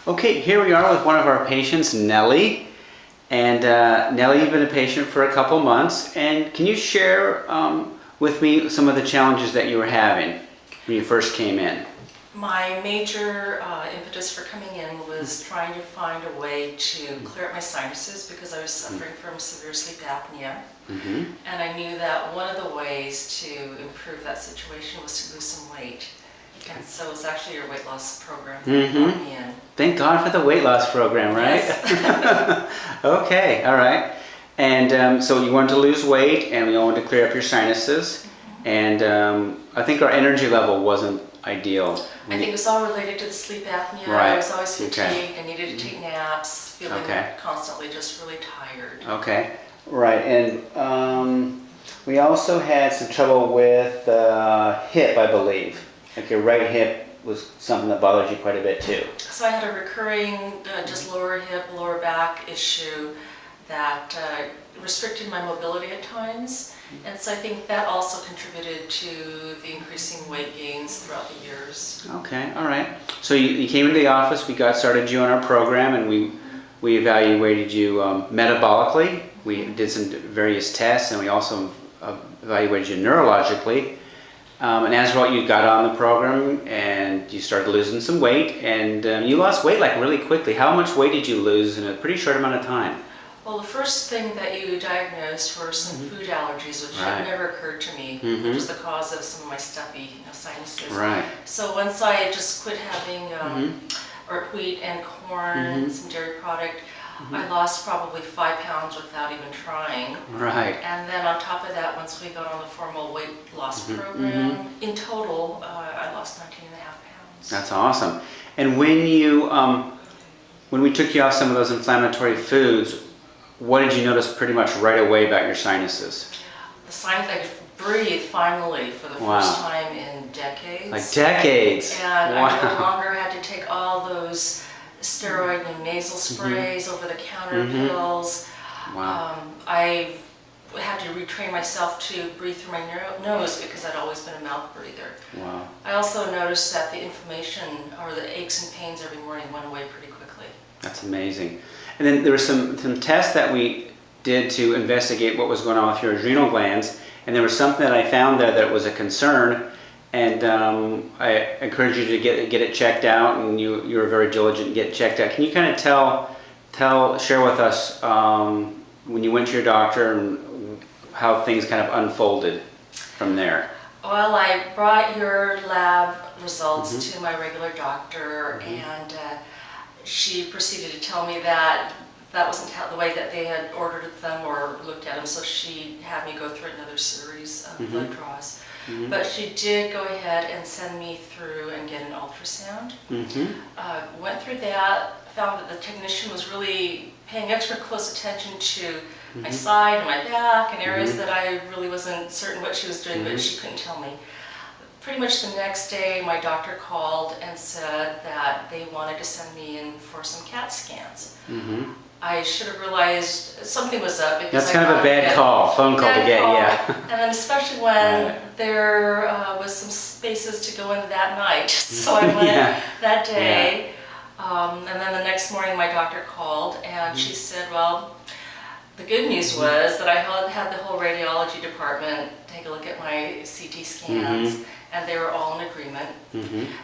Okay, here we are with one of our patients, Nellie. And Nellie, you've been a patient for a couple months. And can you share with me some of the challenges that you were having when you first came in? My major impetus for coming in was trying to find a way to clear up my sinuses because I was suffering from severe sleep apnea. And I knew that one of the ways to improve that situation was to lose some weight. And so it was actually your weight loss program that brought me in. Thank God for the weight loss program, right? Yes. Okay, all right. And so you wanted to lose weight, and we wanted to clear up your sinuses. And I think our energy level wasn't ideal. I think it was all related to the sleep apnea. Right. I was always fatigued. I needed to take naps, feeling constantly just really tired. Okay, right. And we also had some trouble with hip, I believe. Like your right hip was something that bothered you quite a bit too. So I had a recurring just lower hip, lower back issue that restricted my mobility at times. And so I think that also contributed to the increasing weight gains throughout the years. Okay, all right. So you came into the office, we got started you on our program, and we evaluated you metabolically. We did some various tests, and we also evaluated you neurologically. And as well, you got on the program and you started losing some weight, and you lost weight like really quickly. How much weight did you lose in a pretty short amount of time? Well, the first thing that you diagnosed were some food allergies, which had never occurred to me, which was the cause of some of my stuffy sinuses. Right. So once I just quit having wheat and corn, some dairy product, I lost probably 5 pounds without even trying. Right. And then on top of that, once we got on the formal weight loss program, in total, I lost 19 and a half pounds. That's awesome. And when you, when we took you off some of those inflammatory foods, what did you notice pretty much right away about your sinuses? The sinus, I could breathe finally for the first time in decades. Like decades. And I no longer had to take all those steroid and nasal sprays, over-the-counter pills. Wow. I had to retrain myself to breathe through my nose because I'd always been a mouth breather. Wow. I also noticed that the inflammation or the aches and pains every morning went away pretty quickly. That's amazing. And then there were some tests that we did to investigate what was going on with your adrenal glands, and there was something that I found there that was a concern. And I encourage you to get it checked out, and you were very diligent to get it checked out. Can you kind of share with us when you went to your doctor and how things kind of unfolded from there? Well, I brought your lab results to my regular doctor, and she proceeded to tell me that that wasn't the way that they had ordered them or looked at them, so she had me go through another series of blood draws. But she did go ahead and send me through and get an ultrasound. Went through that, found that the technician was really paying extra close attention to my side and my back and areas that I really wasn't certain what she was doing, but she couldn't tell me. Pretty much the next day, my doctor called and said that they wanted to send me in for some CAT scans. I should have realized something was up because that's kind of a bad phone call to get, yeah. And then especially when there was some spaces to go in that night, so I went that day. And then the next morning, my doctor called and she said, well, the good news was that I had the whole radiology department take a look at my CT scans, and they were all in agreement.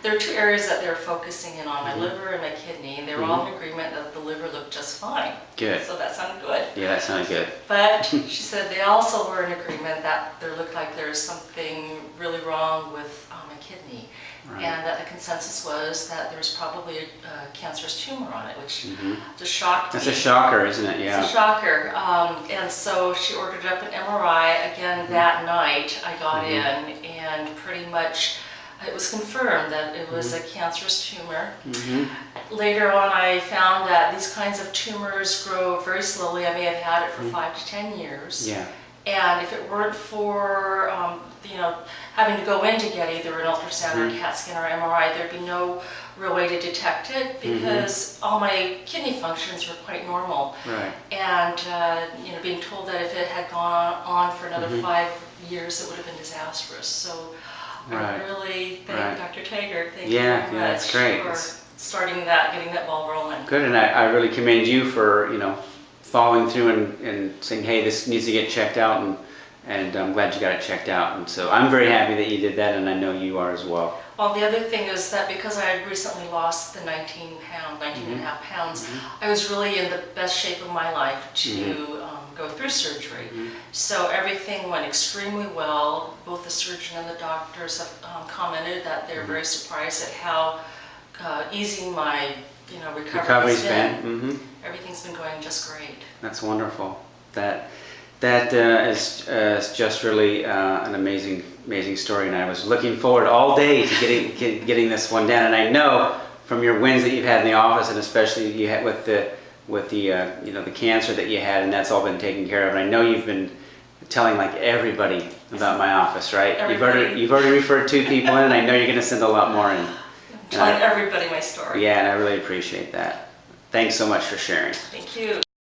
There are two areas that they were focusing in on, my liver and my kidney, and they were all in agreement that the liver looked just fine. Good. So that sounded good. Yeah, that sounded good. But she said they also were in agreement that there looked like there was something really wrong with my kidney. And that the consensus was that there was probably a cancerous tumor on it, which just shocked me. That's a shocker, isn't it? Yeah. It's a shocker. And so she ordered up an MRI again that night. I got in, and pretty much it was confirmed that it was a cancerous tumor. Later on, I found that these kinds of tumors grow very slowly. I may have had it for 5 to 10 years. Yeah. And if it weren't for having to go in to get either an ultrasound or a CAT scan or MRI, there'd be no real way to detect it because all my kidney functions were quite normal. Right. And being told that if it had gone on for another 5 years, it would have been disastrous. So I really thank Dr. Taggart. Thank you very much. Yeah, that's great. getting that ball rolling. Good, and I really commend you for, following through and saying, hey, this needs to get checked out, and I'm glad you got it checked out. And so I'm very happy that you did that, and I know you are as well. Well, the other thing is that because I had recently lost the 19 and a half pounds, I was really in the best shape of my life to go through surgery. So everything went extremely well. Both the surgeon and the doctors have commented that they're very surprised at how easy my recovery's been. Everything's been going just great. That's wonderful. That is just really an amazing story, and I was looking forward all day to getting this one down. And I know from your wins that you've had in the office, and especially you had with the the cancer that you had, and that's all been taken care of. And I know you've been telling like everybody about my office, right? Everybody. You've already referred 2 people in, and I know you're going to send a lot more in. Telling everybody my story. Yeah, and I really appreciate that. Thanks so much for sharing. Thank you.